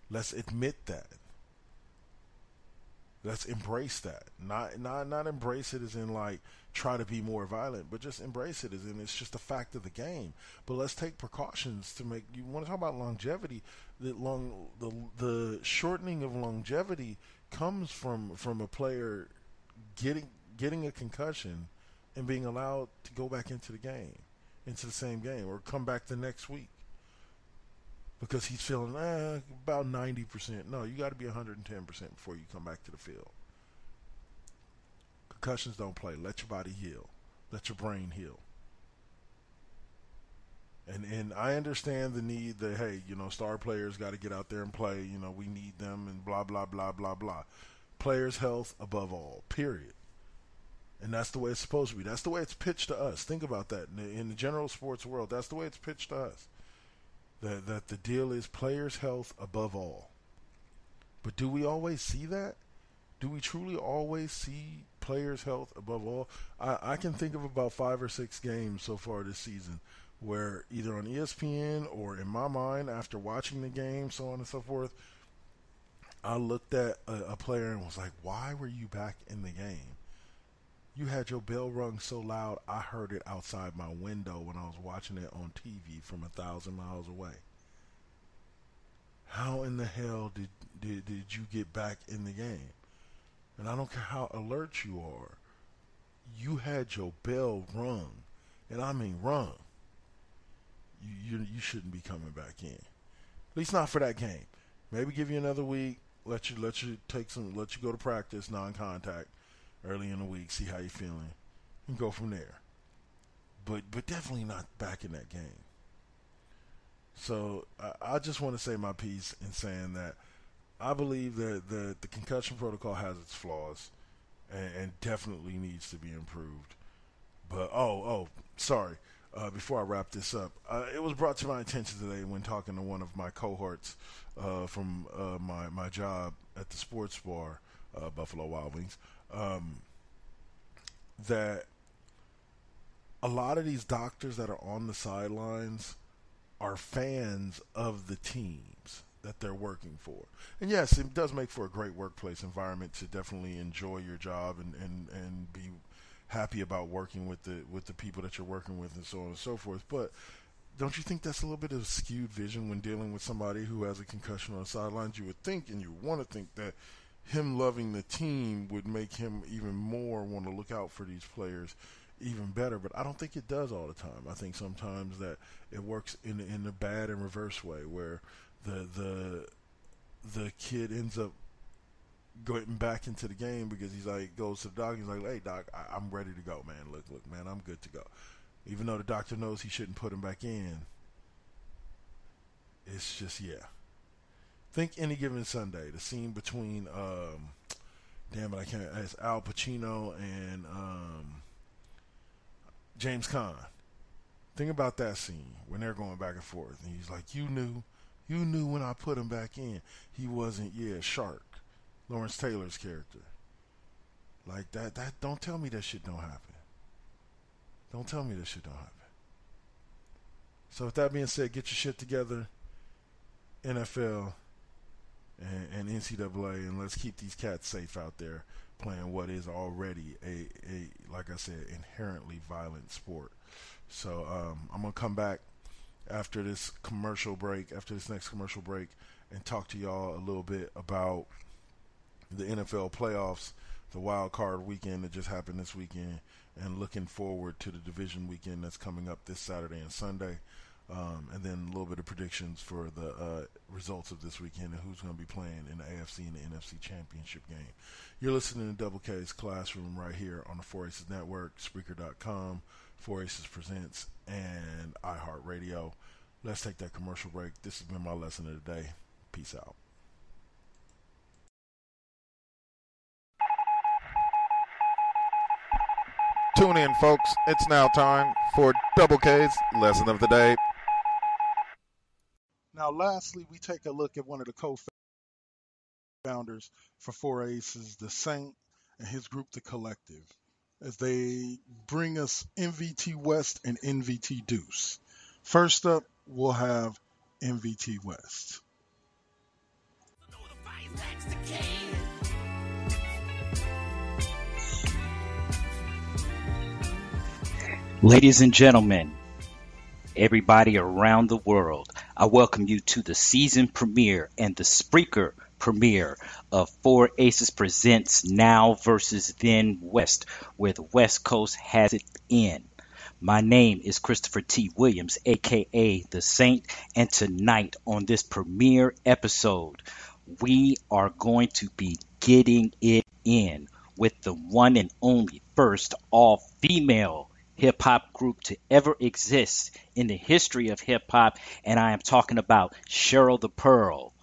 Let's admit that. Let's embrace that. Not embrace it as in like try to be more violent, but just embrace it as in it's just a fact of the game. But let's take precautions to make. You want to talk about longevity? The shortening of longevity comes from a player getting getting a concussion and being allowed to go back into the game, into the same game, or come back the next week because he's feeling about 90%. No, you got to be 110% before you come back to the field. Concussions don't play. Let your body heal. Let your brain heal. And I understand the need that, hey, star players got to get out there and play. We need them and blah blah blah blah blah. Players' health above all. Period. And that's the way it's supposed to be. That's the way it's pitched to us. Think about that. In the general sports world, that's the way it's pitched to us. That the deal is players' health above all. But do we always see that? Do we truly always see players' health above all? I can think of about 5 or 6 games so far this season where either on ESPN or in my mind after watching the game, so on and so forth, I looked at a player and was like, why were you back in the game? You had your bell rung so loud I heard it outside my window when I was watching it on TV from 1,000 miles away. How in the hell did you get back in the game? And I don't care how alert you are. You had your bell rung, and I mean rung. You shouldn't be coming back in. At least not for that game. Maybe give you another week. Let you go to practice, non-contact, early in the week. See how you're feeling, and go from there. But definitely not back in that game. So I just want to say my piece in saying that I believe that the concussion protocol has its flaws and definitely needs to be improved. But sorry. Before I wrap this up, it was brought to my attention today when talking to one of my cohorts from my job at the sports bar, Buffalo Wild Wings, that a lot of these doctors that are on the sidelines are fans of the teams that they're working for. And yes, it does make for a great workplace environment to definitely enjoy your job and be happy about working with the people that you're working with and so on and so forth. But don't you think that's a little bit of skewed vision when dealing with somebody who has a concussion on the sidelines? You would think, and you want to think, that him loving the team would make him even more want to look out for these players even better. But I don't think it does all the time. I think sometimes that it works in a bad and reverse way, where the kid ends up going back into the game because he's like, goes to the doc, he's like, hey doc, I'm ready to go, man. Look man, I'm good to go. Even though the doctor knows he shouldn't put him back in. It's just, yeah. Think Any Given Sunday, the scene between it's Al Pacino and James Caan. Think about that scene when they're going back and forth and he's like, you knew when I put him back in. He wasn't, Shark, Lawrence Taylor's character. Like that don't tell me that shit don't happen. Don't tell me that shit don't happen. So with that being said, get your shit together, NFL and NCAA, and let's keep these cats safe out there playing what is already a like I said, inherently violent sport. So I'm gonna come back after this next commercial break, and talk to y'all a little bit about the NFL playoffs, the wild card weekend that just happened this weekend, and looking forward to the division weekend that's coming up this Saturday and Sunday, and then a little bit of predictions for the results of this weekend and who's going to be playing in the AFC and the NFC Championship game. You're listening to Double K's Classroom right here on the 4Aces Network, Spreaker.com, 4Aces Presents, and iHeartRadio. Let's take that commercial break. This has been my lesson of the day. Peace out. Tune in, folks. It's now time for Double K's Lesson of the Day. Now, lastly, we take a look at one of the co-founders for 4Aces, the Saint, and his group, The Collective, as they bring us MVT West and NVT Deuce. First up, we'll have MVT West. Ladies and gentlemen, everybody around the world, I welcome you to the season premiere and the Spreaker premiere of Four Aces Presents Now versus Then West, where the West Coast has it in. My name is Christopher T. Williams, aka The Saint, and tonight on this premiere episode, we are going to be getting it in with the one and only first all female hip hop group to ever exist in the history of hip hop, and I am talking about Cheryl the Pearl,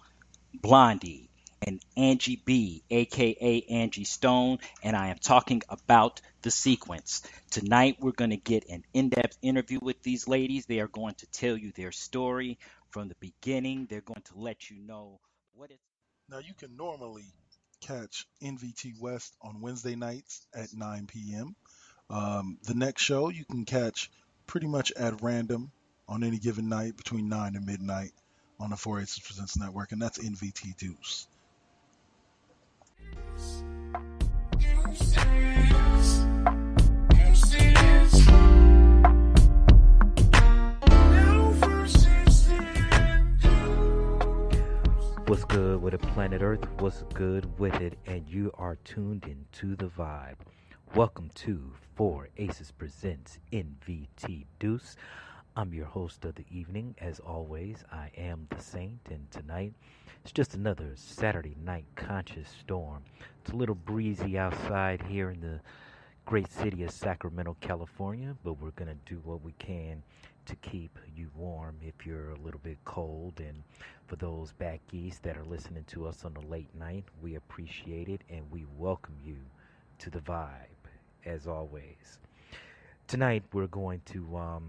Blondie, and Angie B, aka Angie Stone, and I am talking about the sequence. Tonight we're going to get an in-depth interview with these ladies. They are going to tell you their story from the beginning. They're going to let you know what it's. Now, you can normally catch NVT West on Wednesday nights at 9 p.m. The next show you can catch pretty much at random on any given night between 9 and midnight on the 4 Aces Presents Network, and that's NVT Deuce. What's good with it, planet Earth? What's good with it? And you are tuned into the vibe. Welcome to Four Aces Presents NVT Deuce. I'm your host of the evening. As always, I am the Saint, and tonight it's just another Saturday night conscious storm. It's a little breezy outside here in the great city of Sacramento, California, but we're going to do what we can to keep you warm if you're a little bit cold. And for those back east that are listening to us on the late night, we appreciate it and we welcome you to the vibe, as always. Tonight we're going to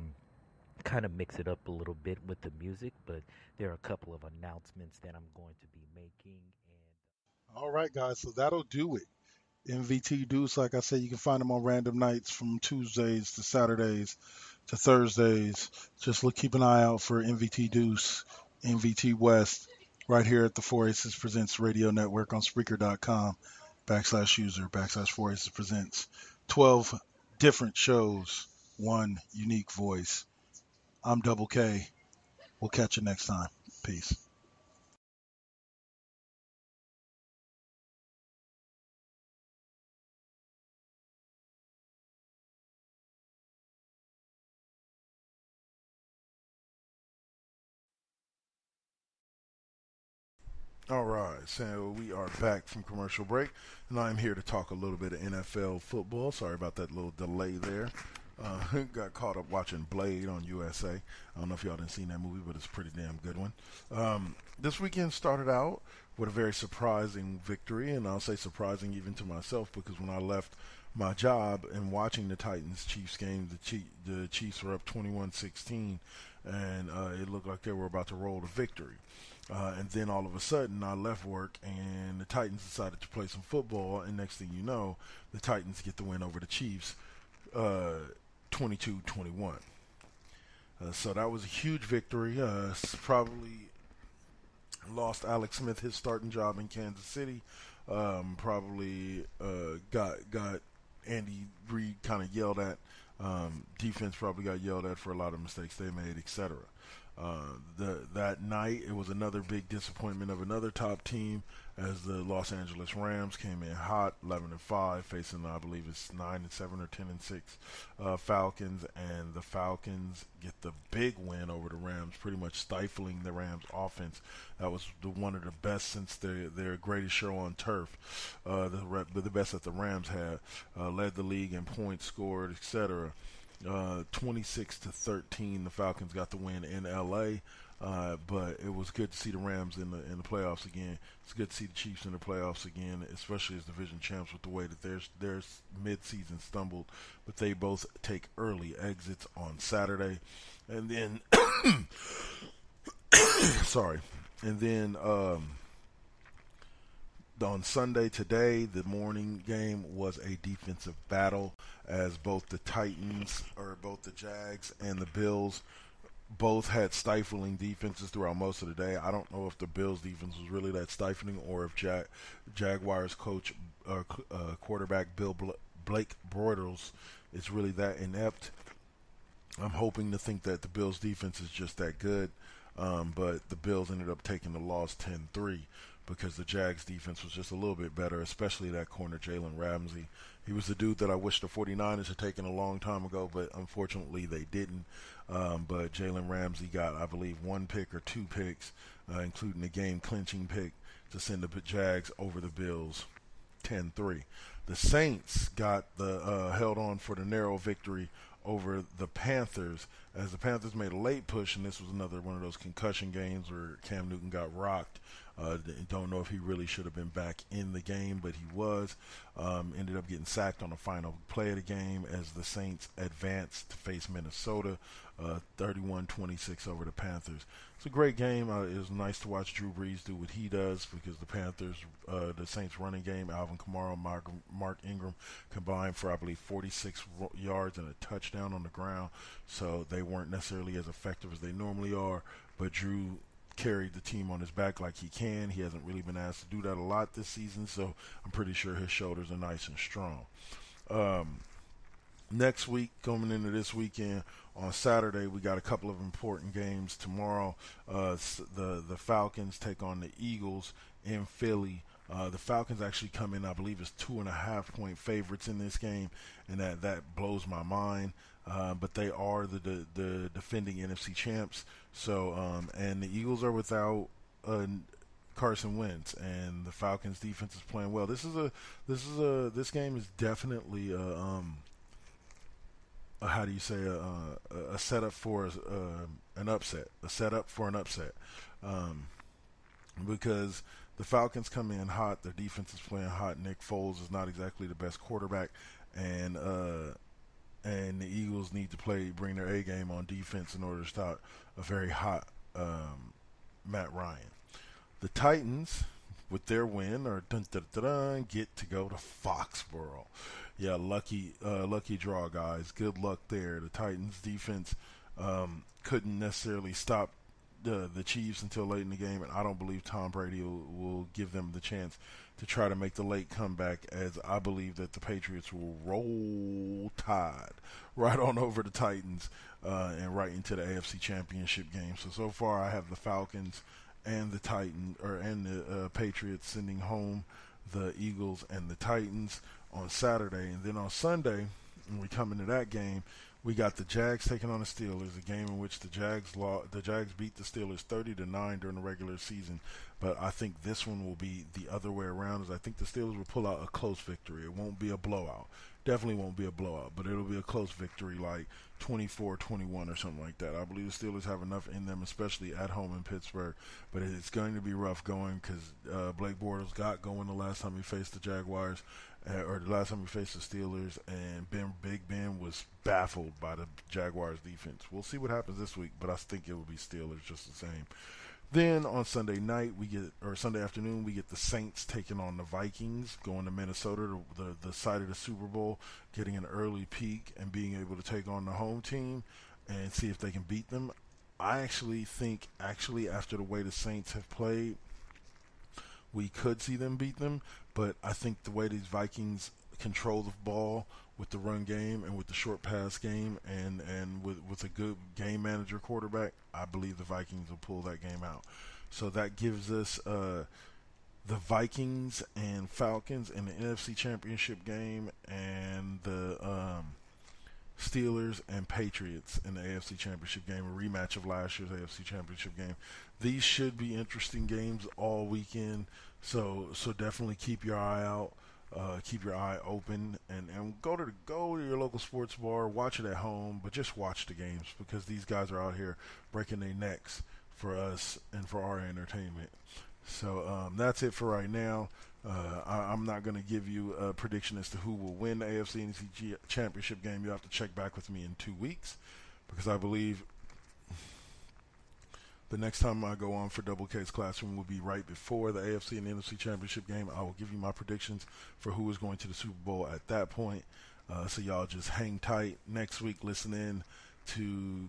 kind of mix it up a little bit with the music, but there are a couple of announcements that I'm going to be making. All right, guys, so that'll do it. MVT Deuce, like I said, you can find them on random nights from Tuesdays to Saturdays to Thursdays. Just keep an eye out for MVT Deuce, MVT West, right here at the 4 Aces Presents Radio Network on Spreaker.com/user/4 Aces Presents. 12 different shows, one unique voice. I'm Double K. We'll catch you next time. Peace. All right, so we are back from commercial break, and I'm here to talk a little bit of NFL football. Sorry about that little delay there. Got caught up watching Blade on USA. I don't know if y'all didn't see that movie, but it's a pretty damn good one. This weekend started out with a very surprising victory, and I'll say surprising even to myself because when I left my job and watching the Titans-Chiefs game, the Chiefs were up 21-16, and it looked like they were about to roll to victory. And then all of a sudden, I left work, and the Titans decided to play some football. And next thing you know, the Titans get the win over the Chiefs, 22-21. So that was a huge victory. Probably lost Alex Smith his starting job in Kansas City. Probably got Andy Reid kind of yelled at. Defense probably got yelled at for a lot of mistakes they made, etc. That night, it was another big disappointment of another top team as the Los Angeles Rams came in hot, 11-5, facing I believe it's 9-7 or 10-6 Falcons, and the Falcons get the big win over the Rams, pretty much stifling the Rams' offense. That was one of the best since their greatest show on turf, the best that the Rams had. Led the league in points scored, etc. 26-13, the Falcons got the win in LA, but it was good to see the Rams in the playoffs again. It's good to see the Chiefs in the playoffs again, especially as division champs with the way that their mid-season stumbled. But they both take early exits on Saturday, and then sorry, and then on Sunday today, the morning game was a defensive battle as both the Jags and the Bills both had stifling defenses throughout most of the day. I don't know if the Bills' defense was really that stifling or if Jaguars coach quarterback Blake Bortles is really that inept. I'm hoping to think that the Bills' defense is just that good, but the Bills ended up taking the loss 10-3 because the Jags' defense was just a little bit better, especially that corner, Jalen Ramsey. He was the dude that I wish the 49ers had taken a long time ago, but unfortunately they didn't. But Jalen Ramsey got, I believe, 1 pick or 2 picks, including a game-clinching pick to send the Jags over the Bills 10-3. The Saints got the held on for the narrow victory over the Panthers, as the Panthers made a late push, and this was another one of those concussion games where Cam Newton got rocked. Don't know if he really should have been back in the game, but he was. Ended up getting sacked on the final play of the game as the Saints advanced to face Minnesota, 31-26 over the Panthers. It's a great game. It was nice to watch Drew Brees do what he does, because the Panthers, the Saints running game, Alvin Kamara, Mark Ingram combined for, I believe, 46 yards and a touchdown on the ground. So they weren't necessarily as effective as they normally are, but Drew carried the team on his back like he can. He hasn't really been asked to do that a lot this season, so I'm pretty sure his shoulders are nice and strong. Next week, coming into this weekend, on Saturday, we got a couple of important games. Tomorrow, the Falcons take on the Eagles in Philly. The Falcons actually come in, I believe, as 2.5-point favorites in this game, and that blows my mind. But they are the defending NFC champs. So, and the Eagles are without Carson Wentz, and the Falcons defense is playing well. This game is definitely how do you say, a setup for an upset, a setup for an upset, because the Falcons come in hot, their defense is playing hot. Nick Foles is not exactly the best quarterback, and the Eagles need to bring their A game on defense in order to stop a very hot Matt Ryan. The Titans, with their win, get to go to Foxborough. Yeah, lucky draw, guys. Good luck there. The Titans defense couldn't necessarily stop the Chiefs until late in the game, and I don't believe Tom Brady will give them the chance to try to make the late comeback, as I believe that the Patriots will roll Tide right on over the Titans and right into the AFC Championship game. So far I have the Falcons and the the Patriots sending home the Eagles and the Titans on Saturday. And then on Sunday, when we come into that game, we got the Jags taking on the Steelers, a game in which the Jags beat the Steelers 30-9 during the regular season. But I think this one will be the other way around, as I think the Steelers will pull out a close victory. It won't be a blowout. Definitely won't be a blowout, but it'll be a close victory, like 24-21 or something like that. I believe the Steelers have enough in them, especially at home in Pittsburgh. But it's going to be rough going, because Blake Bortles got going the last time he faced the Jaguars, or the last time he faced the Steelers, and Big Ben was baffled by the Jaguars defense. We'll see what happens this week, but I think it will be Steelers just the same. Then on Sunday afternoon, we get the Saints taking on the Vikings, going to Minnesota, the site of the Super Bowl, getting an early peek and being able to take on the home team and see if they can beat them. I actually think, after the way the Saints have played, we could see them beat them, but I think the way these Vikings control the ball with the run game and with the short pass game and with a good game manager quarterback, I believe the Vikings will pull that game out. So that gives us the Vikings and Falcons in the NFC Championship game, and the Steelers and Patriots in the AFC Championship game, a rematch of last year's AFC Championship game. These should be interesting games all weekend, so definitely keep your eye out. Keep your eye open, and go to your local sports bar. Watch it at home, but just watch the games, because these guys are out here breaking their necks for us and for our entertainment. So that's it for right now. I'm not going to give you a prediction as to who will win the AFC and NFC Championship game. You'll have to check back with me in 2 weeks, because I believe the next time I go on for Double K's Classroom will be right before the AFC and NFC Championship game. I will give you my predictions for who is going to the Super Bowl at that point. So y'all just hang tight. Next week, listen in to,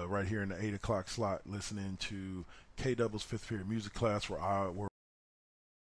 right here in the 8 o'clock slot, listen in to K-Double's 5th period music class, where